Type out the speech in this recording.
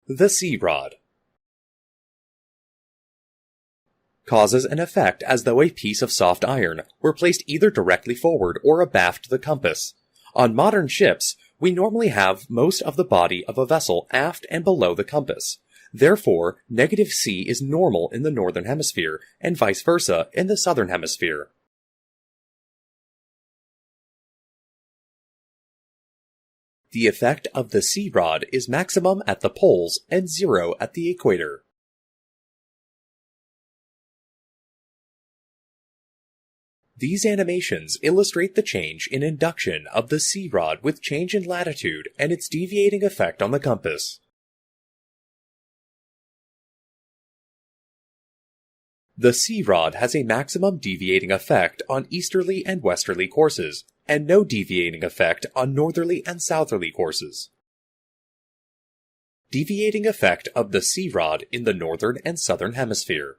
The sea rod causes an effect as though a piece of soft iron were placed either directly forward or abaft the compass. On modern ships, we normally have most of the body of a vessel aft and below the compass. Therefore, negative C is normal in the northern hemisphere, and vice versa in the southern hemisphere. The effect of the sea rod is maximum at the poles and zero at the equator. These animations illustrate the change in induction of the sea rod with change in latitude and its deviating effect on the compass. The sea rod has a maximum deviating effect on easterly and westerly courses, and no deviating effect on northerly and southerly courses. Deviating effect of the sea rod in the northern and southern hemisphere.